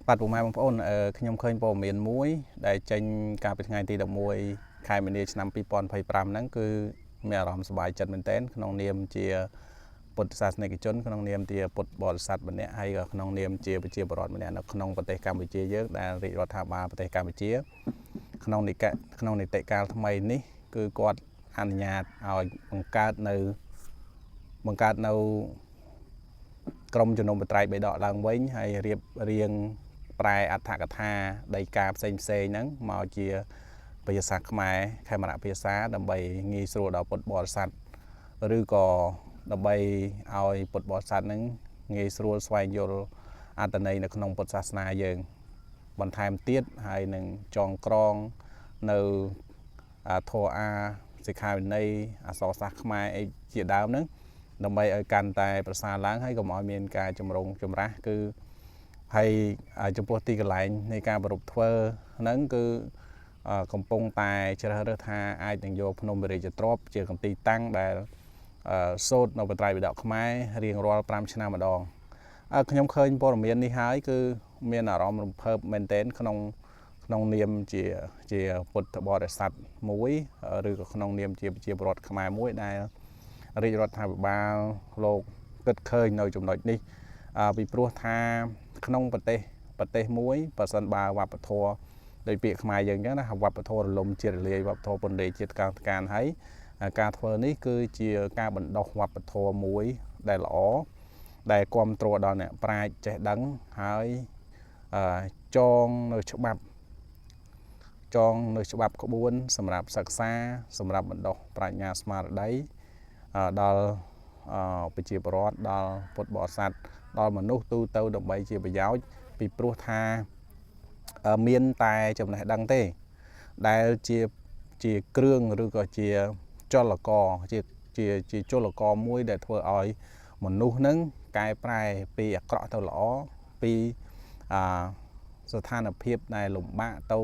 បាត់ពុំម៉ែបងប្អូនខ្ញុំឃើញព័ត៌មានមួយដែលចេញកាលពីថ្ងៃទី11ខែមីនាឆ្នាំ2025ហ្នឹងគឺមានអារម្មណ៍សប្បាយចិត្តមែនទែនក្នុងនាមជាពុទ្ធសាសនិកជនក្នុងនាមជាពុទ្ធបរិស័ទម្នាក់ហើយក៏ក្នុងនាមជាប្រជាពលរដ្ឋម្នាក់នៅក្នុងប្រទេសកម្ពុជាយើងដែលរាជរដ្ឋាភិបាលប្រទេសកម្ពុជាក្នុងនីតិកាលថ្មីនេះគឺគាត់អនុញ្ញាតឲ្យបង្កើតនៅក្រុមជំនុំបត្រៃបិដកឡើងវិញហើយរៀបរៀងប្រែអត្ថកថាដីកាផ្សេងហ្នឹងមកជាភាសាខ្មែរខេមរៈភាសាដើម្បីងាយស្រួលដល់ពុទ្ធបរិស័ទឬក៏ដើម្បីឲ្យពុទ្ធបរិស័ទហ្នឹងងាយស្រួលស្វែងយល់អត្ថន័យនៅក្នុងពុទ្ធសាសនាយើងបន្ថែមទៀតហើយនឹងចងក្រងនៅធម៌អាសិក្ខាវិន័យអក្សរសាស្ត្រខ្មែរអីជាដើមហ្នឹងដើម្បីឲ្យកាន់តែប្រសើរឡើងហើយកុំឲ្យមានការចម្រូងចម្រាសគឺហើយចំពោះទីកន្លែងនៃការប្រពធ្វើហ្នឹងគឺកំពុងតែជ្រើសរើសថាអាចនឹងយកភ្នំវិរិយទ្រព្យជាកំទីតាំងដែលសូត្រនៅបត្រៃបិដកខ្មែររៀងរាល់5ឆ្នាំម្ដងខ្ញុំឃើញព័ត៌មាននេះហើយគឺមានអារម្មណ៍រំភើបមែនទែនក្នុងនាមជាពុទ្ធបរិស័ទមួយឬក៏ក្នុងនាមជាប្រជាពលរដ្ឋខ្មែរមួយដែលរាជរដ្ឋាភិបាលលោកគិតឃើញនៅចំណុចនេះពីព្រោះថាក្នុងប្រទេសមួយបើសិនបើវប្បធម៌ដោយពាក្យខ្មែរយើងអញ្ចឹងណាវប្បធម៌រលំជាតិរលាយវប្បធម៌ពន្លេជាតិកានហើយការធ្វើនេះគឺជាការបណ្ដុះវប្បធម៌មួយដែលល្អដែលគ្រប់គ្រងដល់អ្នកប្រាជ្ញចេះដឹងហើយចងនៅច្បាប់ក្បួនសម្រាប់សិក្សាសម្រាប់បណ្ដុះប្រាជ្ញាស្មារតីដល់ប្រជាពលរដ្ឋដល់ពុទ្ធបរិស័ទដល់មនុស្សទូទៅដើម្បីជាប្រយោជន៍ពីព្រោះថាមានតែចំណេះដឹងទេដែលជាគ្រឿងឬក៏ជាចលករជាចលករមួយដែលធ្វើឲ្យមនុស្សនឹងកែប្រែពីអាក្រក់ទៅល្អពីស្ថានភាពដែលលំបាកទៅ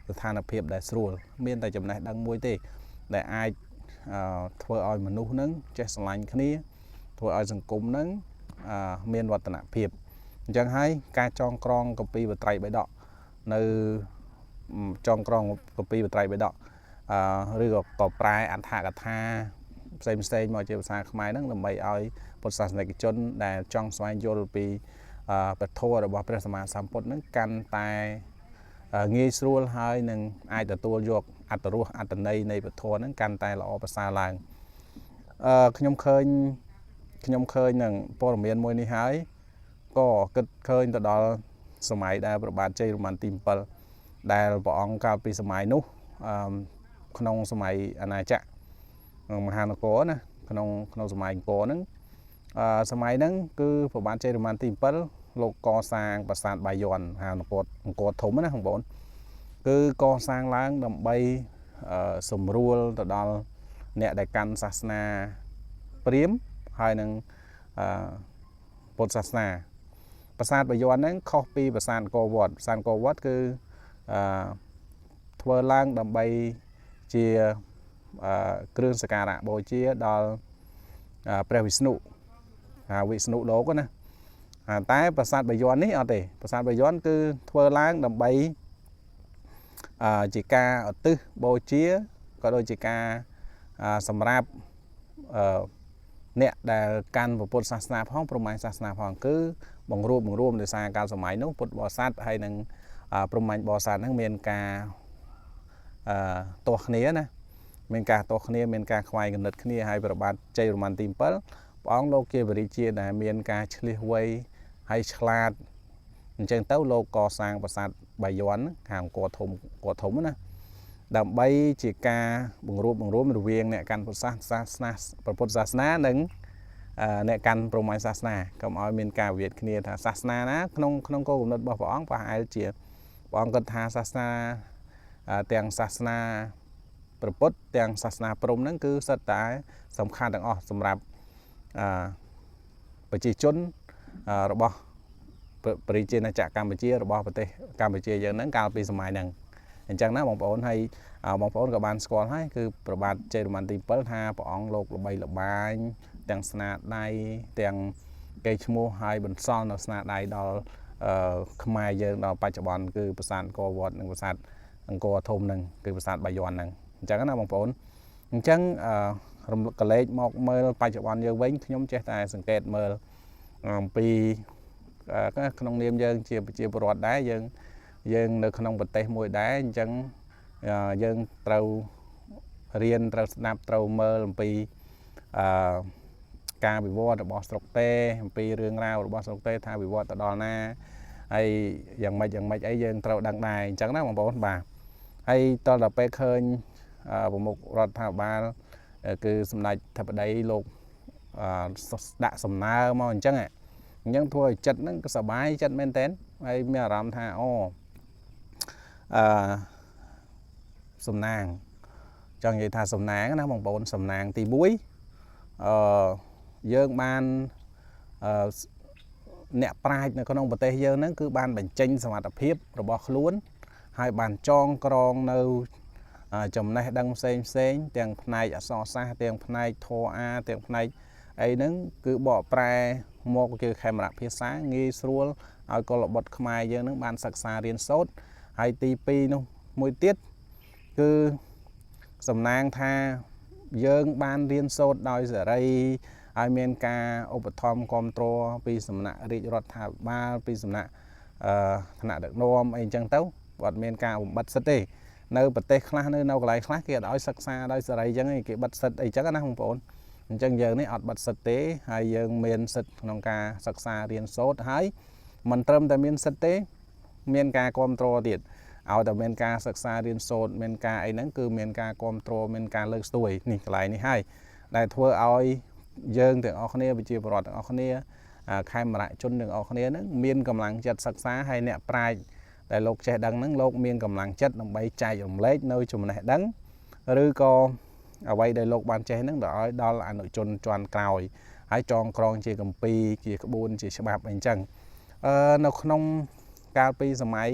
ស្ថានភាពដែលស្រួលមានតែចំណេះដឹងមួយទេដែលអាចធ្វើឲ្យមនុស្សនឹងចេះស្រឡាញ់គ្នាធ្វើឲ្យសង្គមនឹងមានវឌ្ឍនភាពអញ្ចឹងហើយការចងក្រងគម្ពីរបត្រៃបិដកនៅចងក្រងគម្ពីរបត្រៃបិដកឬក៏ប្រែអត្ថកថាផ្សេងមកជាភាសាខ្មែរហ្នឹងដើម្បីឲ្យពុទ្ធសាសនិកជនដែលចង់ស្វែងយល់ពីព្រះធម៌របស់ព្រះសម្មាសម្ពុទ្ធហ្នឹងកាន់តែងាយស្រួលហើយនឹងអាចទទួលយកអត្ថរសអត្ថន័យនៃព្រះធម៌ហ្នឹងកាន់តែល្អប្រសើរឡើងខ្ញុំឃើញនឹងព័ត៌មានមួយនេះហើយក៏គិតឃើញទៅដល់សម័យដែលព្រះបាទជ័យវរ្ម័នទី7ដែលព្រះអង្គកាលពីសម័យនោះក្នុងសម័យអាណាចក្រមហានគរណាក្នុងសម័យអង្គរហ្នឹងសម័យហ្នឹងគឺព្រះបាទជ័យវរ្ម័នទី7លោកកសាងប្រាសាទបាយ័នមហានគរអង្គរធំណាបងប្អូនគឺកសាងឡើងដើម្បីសម្រួលទៅដល់អ្នកដែលកាន់សាសនាព្រាហ្មណ៍ហើយនឹងពុទ្ធសាសនាប្រាសាទបាយ័នហ្នឹងខុសពីប្រាសាទអង្គរវត្តគឺធ្វើឡើងដើម្បីជាគ្រឿងសក្ការៈបូជាដល់ព្រះវិស្ណុវិស្ណុលោកណាតែប្រាសាទបាយ័ននេះអត់ទេប្រាសាទបាយ័នគឺធ្វើឡើងដើម្បីជាការឧទ្ទិសបូជាក៏ដូចជាការសម្រាប់អ្នកដែលកាន់ពុទ្ធសាសនាផងព្រហ្មញ្ញសាសនាផងគឺបង្រួមដោយសារកាលសម័យនោះពុទ្ធបរិស័ទហើយនឹងព្រហ្មញ្ញបរិស័ទហ្នឹងមានការទាស់គ្នាណាមានការទាស់គ្នាមានការខ្វាយកណិតគ្នាហើយព្រះបាទជ័យវរ្ម័នទី7ព្រះអង្គលោកជាវរិយជាដែលមានការឆ្លៀសវៃហើយឆ្លាតអញ្ចឹងទៅលោកកសាងប្រាសាទបាយ័នខាងអង្គរធំណាដើម្បីជាការបង្រួមរវាងអ្នកកាន់ពុទ្ធសាសនាព្រះពុទ្ធសាសនានិងអ្នកកាន់ព្រហ្មញ្ញសាសនាកុំឲ្យមានការវិវាទគ្នាថាសាសនាណាក្នុងគោលគំនិតរបស់ព្រះអង្គប្រហែលជាព្រះអង្គគិតថាសាសនាទាំងសាសនាព្រះពុទ្ធទាំងសាសនាព្រហ្មណ៍ហ្នឹងគឺសិតតែសំខាន់ទាំងអស់សម្រាប់ប្រជាជនរបស់ប្រជាជាតិកម្ពុជារបស់ប្រទេសកម្ពុជាយើងហ្នឹងកាលពីសម័យហ្នឹងអញ្ចឹងណាបងប្អូនហើយបងប្អូនក៏បានស្គាល់ហើយគឺព្រះបាទជ័យវរ្ម័នទី7ថាព្រះអង្គលោកល្បីល្បាញទាំងស្នាដៃទាំងកេរ្តិ៍ឈ្មោះហើយបន្សល់នៅស្នាដៃដល់ ខ្មែរយើងដល់បច្ចុប្បន្នគឺប្រាសាទអង្គរវត្តនិងប្រាសាទអង្គរធំហ្នឹងគឺប្រាសាទបាយ័នហ្នឹងអញ្ចឹងណាបងប្អូនអញ្ចឹងរំលឹកកលេចមកមើលបច្ចុប្បន្នយើងវិញខ្ញុំចេះតែសង្កេតមើលអំពីក្នុងនាមយើងជាប្រជាពលរដ្ឋដែរយើងនៅក្នុងប្រទេសមួយដែរអញ្ចឹងយើងត្រូវរៀនត្រូវស្ដាប់ត្រូវមើលអំពីការវិវត្តរបស់ស្រុកទេអំពីរឿងរ៉ាវរបស់ស្រុកទេថាវិវត្តទៅដល់ណាហើយយ៉ាងម៉េចអីយើងត្រូវដឹងដែរអញ្ចឹងណាបងប្អូនបាទហើយតដល់ពេលឃើញប្រមុខរដ្ឋាភិបាលគឺសម្ដេចធិបតីលោកដាក់សំណើមកអញ្ចឹងធ្វើឲ្យចិត្តហ្នឹងក៏សប្បាយចិត្តមែនតើហើយមានអារម្មណ៍ថាសំណាងចង់និយាយថាសំណាងណាបងប្អូនសំណាងទី1យើងបានអ្នកប្រាជ្ញនៅក្នុងប្រទេសយើងហ្នឹងគឺបានបញ្ចេញសមត្ថភាពរបស់ខ្លួនហើយបានចងក្រងនៅចំណេះដឹងផ្សេងទាំងផ្នែកអក្សរសាស្ត្រទាំងផ្នែកធម៌អាទាំងផ្នែកអីហ្នឹងគឺបកប្រែមកជាខេមរៈភាសាងាយស្រួលឲ្យកុលបុត្រខ្មែរយើងហ្នឹងបានសិក្សារៀនសូត្រហើយទី2នោះមួយទៀតគឺសំណាងថាយើងបានរៀនសូត្រដោយសេរីហើយមានការឧបត្ថម្ភគ្រប់គ្រងពីសំណាក់រាជរដ្ឋាភិបាលពីសំណាក់ឋានៈដឹកនាំអីអញ្ចឹងទៅគាត់មានការបំបត្តិសិទ្ធិទេនៅប្រទេសខ្លះនៅកន្លែងខ្លះគេអត់ឲ្យសិក្សាដោយសេរីអញ្ចឹងគេបិទសិទ្ធិអីអញ្ចឹងណាបងប្អូនអញ្ចឹងយើងនេះអត់បិទសិទ្ធិទេហើយយើងមានសិទ្ធិក្នុងការសិក្សារៀនសូត្រហើយមិនត្រឹមតែមានសិទ្ធិទេមានការគ្រប់គ្រងទៀតឲ្យតែមានការសិក្សារៀនសូត្រមានការអីហ្នឹងគឺមានការគ្រប់គ្រងមានការលើកស្ទួយនេះកន្លែងនេះហើយដែលធ្វើឲ្យយើងទាំងអស់គ្នាប្រជាពលរដ្ឋទាំងអស់គ្នាខេមរៈជនទាំងអស់គ្នាហ្នឹងមានកម្លាំងចិត្តសិក្សាហើយអ្នកប្រាជ្ញដែលលោកចេះដឹងហ្នឹងលោកមានកម្លាំងចិត្តដើម្បីចែករំលែកនៅចំណេះដឹងឬក៏អ្វីដែលលោកបានចេះហ្នឹងដល់អនុជនជាន់ក្រោយហើយចងក្រងជាគម្ពីរជាក្បួនជាច្បាប់អីចឹងនៅក្នុងកាលពីសម័យ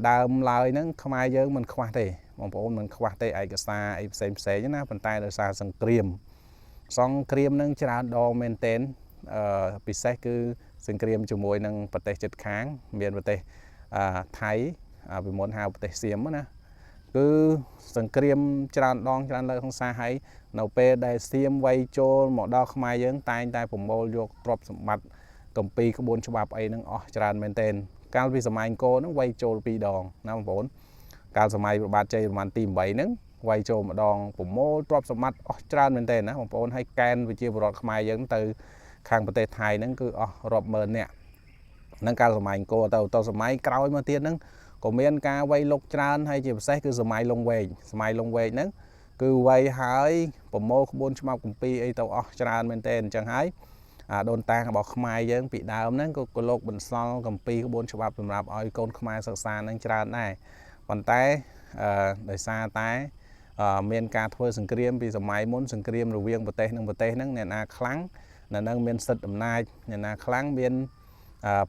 ដើមឡើយហ្នឹងខ្មែរយើងមិនខ្វះទេបងប្អូនមិនខ្វះទេឯកសារអីផ្សេងណាប៉ុន្តែដោយសារសង្គ្រាមហ្នឹងច្រើនដងមែនទែនពិសេសគឺសង្គ្រាមជាមួយនឹងប្រទេសជិតខាងមានប្រទេសថៃពីមុនហៅប្រទេសសៀមណាគឺសង្គ្រាមច្រើនដងច្រើនលើកក្នុងសារហើយនៅពេលដែលសៀមវាយចូលមកដល់ខ្មែរយើងតែងតែប្រមូលយកទ្រព្យសម្បត្តិគម្ពីរក្បួនច្បាប់អីហ្នឹងអស់ច្រើនមែនទែនកាលពីសម័យអង្គរហ្នឹងវាយចូល2ដងណាបងប្អូនកាលសម័យព្រះបាទជ័យវរ្ម័នទី8ហ្នឹងវាយចូលម្ដងប្រមូលទ្រព្យសម្បត្តិអស់ច្រើនមែនទែនណាបងប្អូនហើយកែនវិជាពលរដ្ឋខ្មែរយើងទៅខាងប្រទេសថៃហ្នឹងគឺអស់រាប់ម៉ឺននាក់ហ្នឹងកាលសម័យអង្គរទៅសម័យក្រោយមកទៀតហ្នឹងក៏មានការវាយលុកច្រើនហើយជាពិសេសគឺសម័យលង្វែកហ្នឹងគឺវាយហើយប្រមូលក្បួនច្បាប់គម្ពីរអីទៅអស់ច្រើនមែនទែនអញ្ចឹងហើយដូនតារបស់ខ្មែរយើងពីដើមហ្នឹងក៏លោកបន្សល់គម្ពីរក្បួនច្បាប់សម្រាប់ឲ្យកូនខ្មែរសិក្សាហ្នឹងច្រើនដែរប៉ុន្តែដោយសារតែមានការធ្វើសង្គ្រាមពីសម័យមុនសង្គ្រាមរវាងប្រទេសនិងប្រទេសហ្នឹងអ្នកណាខ្លាំងអ្នកនឹងមានសិទ្ធិអំណាចអ្នកណាខ្លាំងមាន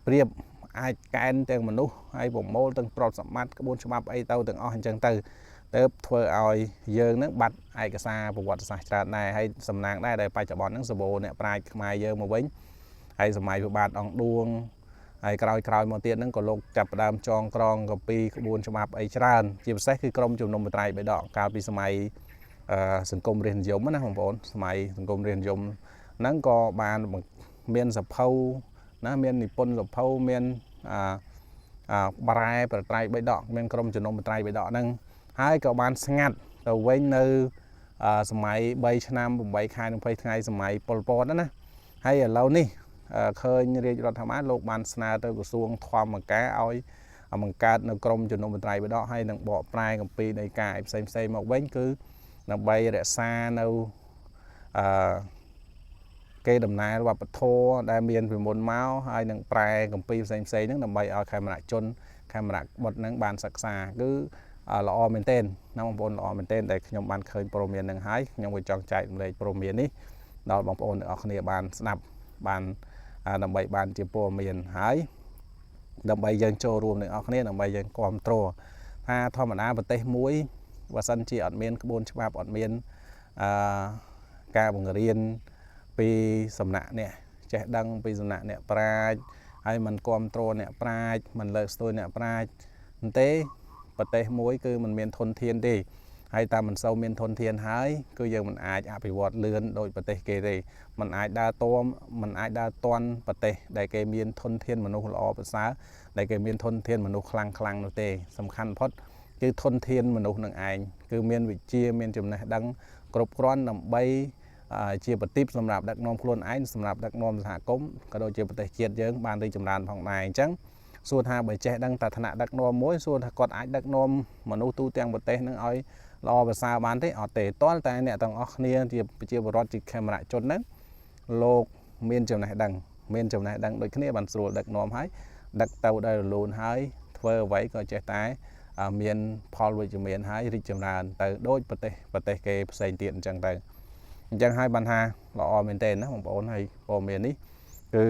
ព្រៀបអាចកែនទាំងមនុស្សហើយប្រមូលទាំងទ្រព្យសម្បត្តិក្បួនច្បាប់អីទៅទាំងអស់អញ្ចឹងទៅធ្វើឲ្យយើងនឹងបាត់ឯកសារប្រវត្តិសាស្ត្រច្រើនដែរហើយសំណាងដែរដែលបច្ចុប្បន្នហ្នឹងសបោអ្នកប្រាជ្ញខ្មែរយើងមកវិញហើយសម័យព្រះបាទអង្គឌួងហើយក្រោយមកទៀតហ្នឹងក៏លោកចាប់ផ្ដើមចងក្រងគម្ពីរក្បួនច្បាប់អីច្រើនជាពិសេសគឺក្រមជំនុំបត្រៃបិដកកាលពីសម័យសង្គមរាស្ត្រនិយមណាបងប្អូនសម័យសង្គមរាស្ត្រនិយមហ្នឹងក៏បានមានសភៅណាមាននិពន្ធសភៅមានបារ៉ែប្រត្រៃបិដកមានក្រមជំនុំបត្រៃបិដកហ្នឹងហើយក៏បានស្ងាត់ទៅវិញនៅសម័យ3ឆ្នាំ8ខែ20ថ្ងៃសម័យប៉ុលពតណាហើយឥឡូវនេះឃើញរាជរដ្ឋាភិបាលលោកបានស្នើទៅក្រសួងធម្មការឲ្យបង្កើតនៅក្រមជំនុំបត្រៃបិដកហើយនឹងបកប្រែគម្ពីរដីកាផ្សេងមកវិញគឺដើម្បីរក្សានៅគេដំណើរវប្បធម៌ដែលមានពីមុនមកហើយនឹងប្រែគម្ពីរផ្សេងហ្នឹងដើម្បីឲ្យខេមរៈជនខេមរៈបុត្រហ្នឹងបានសិក្សាគឺល្អមែនទែនណាបងប្អូនល្អមែនទែនដែលខ្ញុំបានឃើញព័ត៌មានហ្នឹងហើយខ្ញុំក៏ចង់ចែករំលែកព័ត៌មាននេះដល់បងប្អូនទាំងអស់គ្នាបានស្ដាប់បានដើម្បីបានជាព័ត៌មានហើយដើម្បីយើងចូលរួមទាំងអស់គ្នាដើម្បីយើងគ្រប់គ្រងថាធម្មតាប្រទេសមួយបើសិនជាអត់មានក្បួនច្បាប់អត់មានការបង្រៀនពីសំណាក់អ្នកចេះដឹងពីសំណាក់អ្នកប្រាជ្ញ ហើយมันគាំទ្រអ្នកប្រាជ្ញมันលើកស្ទួយអ្នកប្រាជ្ញទេប្រទេសមួយគឺมันមានធនធានទេហើយតាមមិនសូវមានធនធានហើយគឺយើងមិនអាចអភិវឌ្ឍលឿនដោយប្រទេសគេទេมันអាចដើរទាន់ប្រទេសដែលគេមានធនធានមនុស្សល្អប្រសើរដែលគេមានធនធានមនុស្សខ្លាំងនោះទេសំខាន់បំផុតគឺធនធានមនុស្សនឹងឯងគឺមានវិជ្ជាមានចំណេះដឹងគ្រប់គ្រាន់ដើម្បីជាប្រទីបសម្រាប់ដឹកនាំខ្លួនឯងសម្រាប់ដឹកនាំសហគមន៍ក៏ដូចជាប្រទេសជាតិយើងបានរីកចម្រើនផងដែរអញ្ចឹងសួរថាបើចេះដឹងតែឋានៈដឹកនាំមួយសួរថាគាត់អាចដឹកនាំមនុស្សទូទាំងប្រទេសនឹងឲ្យល្អប្រសើរបានទេអត់ទេតើតែអ្នកទាំងអស់គ្នាជាប្រជាពលរដ្ឋជាខេមរៈជនហ្នឹងលោកមានចំណេះដឹងដូចគ្នាបានស្រួលដឹកនាំហើយដឹកទៅដោយរលូនហើយធ្វើអ្វីក៏ចេះតែមានផលវិជ្ជមានហើយរីកចម្រើនទៅដូចប្រទេសគេផ្សេងទៀតអញ្ចឹងទៅអញ្ចឹងហើយបានថាល្អមែនទេណាបងប្អូនហើយព័ត៌មាននេះគឺ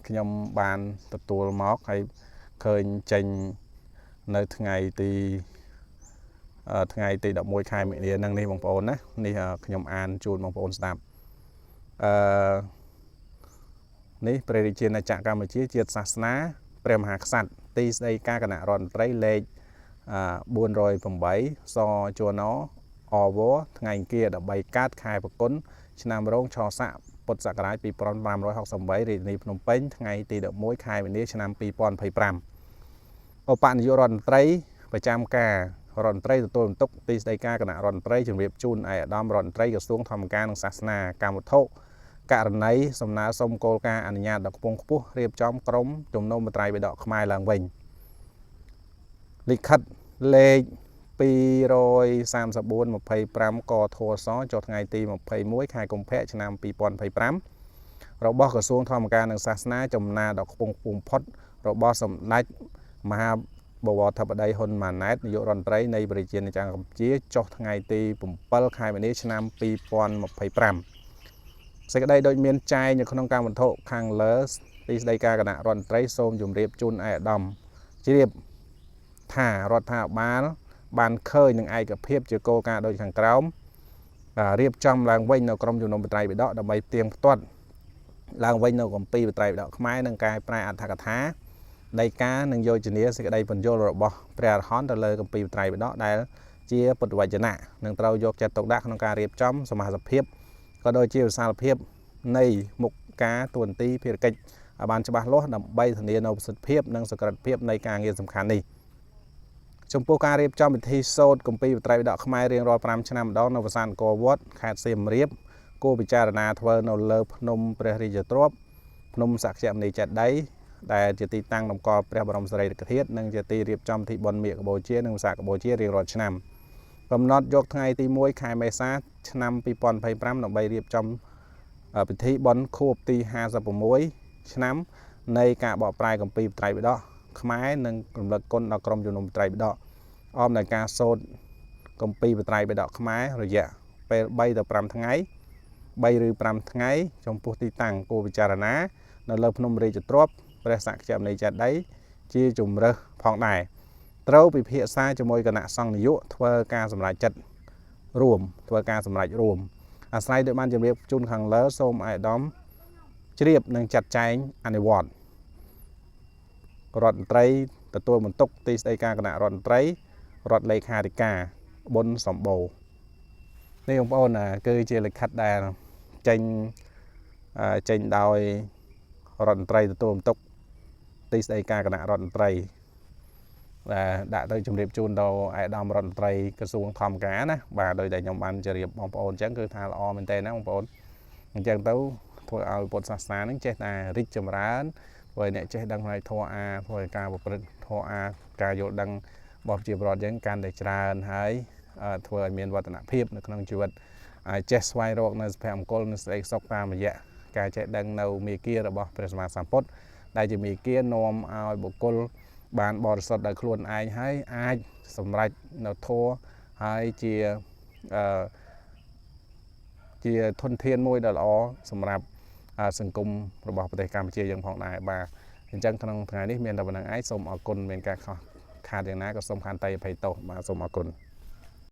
ខ្ញុំបានទទួលមកហើយឃើញចេញនៅថ្ងៃទី11ខែមិនិនាហ្នឹងនេះបងប្អូនណានេះខ្ញុំអានជូនបងប្អូនស្ដាប់នេះព្រះរាជាណាចក្រកម្ពុជាជាតិសាសនាព្រះមហាក្សត្រទីស្តីការគណៈរដ្ឋមន្ត្រីលេខ408សជណអវថ្ងៃអង្គារ13កើតខែបគុណឆ្នាំរោងឆស័កពុទ្ធសករាជ2568រាជធានីភ្នំពេញថ្ងៃទី11ខែមីនាឆ្នាំ2025ឧបនាយករដ្ឋមន្ត្រីប្រចាំការរដ្ឋមន្ត្រីទទួលបន្ទុកទីស្តីការគណៈរដ្ឋមន្ត្រីជំរាបជូនឯកឧត្តមរដ្ឋមន្ត្រីក្រសួងធម្មការនិងសាសនាកម្មវត្ថុករណីសំណើសុំគោលការណ៍អនុញ្ញាតដល់ខ្ពង់ខ្ពស់រៀបចំក្រុមជំនុំបត្រៃបិដកខ្មែរឡើងវិញលិខិតលេខ234 25កធសចុះថ្ងៃទី21ខែកុម្ភៈឆ្នាំ2025របស់ក្រសួងធម្មការនិងសាសនាចំណាដល់ខ្ពង់ខ្ពស់បំផុតរបស់សម្ដេចមហាបវរធិបតីហ៊ុនម៉ាណែតនាយករដ្ឋមន្ត្រីនៃប្រជាជាតិកម្ពុជាចុះថ្ងៃទី7ខែមីនាឆ្នាំ2025សេចក្តីដូចមានចែងនៅក្នុងកម្មវត្ថុខាងលើទីស្តីការគណៈរដ្ឋមន្ត្រីសូមជម្រាបជូនឯកឧត្តមជ្រាបថារដ្ឋាភិបាលបានឃើញនឹងឯកភាពជាគោលការណ៍ដូចខាងក្រោមរៀបចំឡើងវិញនៅក្រុមជំនុំបត្រៃបិដកដើម្បីផ្ទៀងផ្ទាត់ឡើងវិញនៅគម្ពីរបត្រៃបិដកខ្មែរនិងកែប្រែអត្ថកថាដីកានិងយោជនាសេចក្តីបញ្យលរបស់ព្រះអរហន្តទៅលើគម្ពីរបត្រៃបិដកដែលជាពុទ្ធវចនៈនឹងត្រូវយកចិត្តទុកដាក់ក្នុងការរៀបចំសមាជិកភាពក៏ដូចជាវិសាលភាពនៃមុខការតួនាទីភារកិច្ចឲ្យបានច្បាស់លាស់ដើម្បីធានានូវប្រសិទ្ធភាពនិងសក្តិភាពនៃការងារសំខាន់នេះចំពោះការរៀបចំពិធីសូត្រគម្ពីរបត្រៃបិដកខ្មែររៀងរាល់5ឆ្នាំម្ដងនៅប្រាសាទអង្គរវត្តខេត្តសៀមរាបគួរពិចារណាធ្វើនៅលើភ្នំព្រះរាជទ្រព្យភ្នំសក្យមុនីចេតិយដែលជាទីតាំងតម្កល់ព្រះបរមសារីរិកធាតុនិងជាទីរៀបចំពិធីបុណ្យមាឃបូជានិងវិសាខបូជារៀងរាល់ឆ្នាំកំណត់យកថ្ងៃទី1ខែមេសាឆ្នាំ2025ដើម្បីរៀបចំពិធីបុណ្យខួបទី56ឆ្នាំនៃការបកប្រែគម្ពីរបត្រៃបិដកខ្មែរនិងរំលឹកគុណដល់ក្រុមជំនុំបត្រៃបិដកអមដោយការសូត្រគម្ពីរបត្រៃបិដកខ្មែររយៈពេល3ទៅ5ថ្ងៃ3ឬ5ថ្ងៃចំពោះទីតាំងគួរពិចារណានៅលើភ្នំរាជទ្រព្យព្រះសក្យមុនីចេតិយជាជំរើសផងដែរត្រូវពិភាក្សាជាមួយគណៈសង្ឃនាយកធ្វើការសម្រេចចិត្តរួមអាស្រ័យដោយបានជម្រាបជូនខាងលើសូមឯកឧត្តមជ្រាបនិងចាត់ចែងអនុវត្តរដ្ឋមន្ត្រីទទួលបន្ទុកទីស្តីការគណៈរដ្ឋមន្ត្រីរដ្ឋលេខាធិការប៊ុនសម្បូរនេះបងប្អូនគឺជាលិខិតដែលចេញដោយរដ្ឋមន្ត្រីទទួលបន្ទុកទីស្តីការគណៈរដ្ឋមន្ត្រីដែលដាក់ទៅជម្រាបជូនដល់ឯកឧត្តមរដ្ឋមន្ត្រីក្រសួងធម្មការណាបាទដោយតែខ្ញុំបានជម្រាបបងប្អូនអញ្ចឹងគឺថាល្អមែនទែនណាបងប្អូនអញ្ចឹងទៅធ្វើឲ្យពុទ្ធសាសនានឹងចេះតែរីកចម្រើនធ្វើឲ្យអ្នកចេះដឹងផ្នែកធម៌អាធ្វើឲ្យការប្រព្រឹត្តធម៌អាការយល់ដឹងរបស់ប្រជាពលរដ្ឋយើងកាន់តែច្រើនហើយធ្វើឲ្យមានវឌ្ឍនភាពនៅក្នុងជីវិតចេះស្វែងរកនៅសុភមង្គលនិងសេចក្តីសុខតាមរយៈការចេះដឹងនៅមាគ៌ារបស់ព្រះសម្មាសម្ពុទ្ធដែលជាមាគ៌ានាំឲ្យបុគ្គលបានបរិសុទ្ធដោយខ្លួនឯងហើយអាចសម្រេចនៅធម៌ហើយជាធនធានមួយដ៏ល្អសម្រាប់សង្គមរបស់ប្រទេសកម្ពុជាយើងផងដែរបាទអញ្ចឹងក្នុងថ្ងៃនេះមានតែប៉ុណ្្នឹងឯងសូមអរគុណមានការខុសខាតយ៉ាងណាក៏សូមខន្តីអភ័យទោសបាទសូមអរគុណ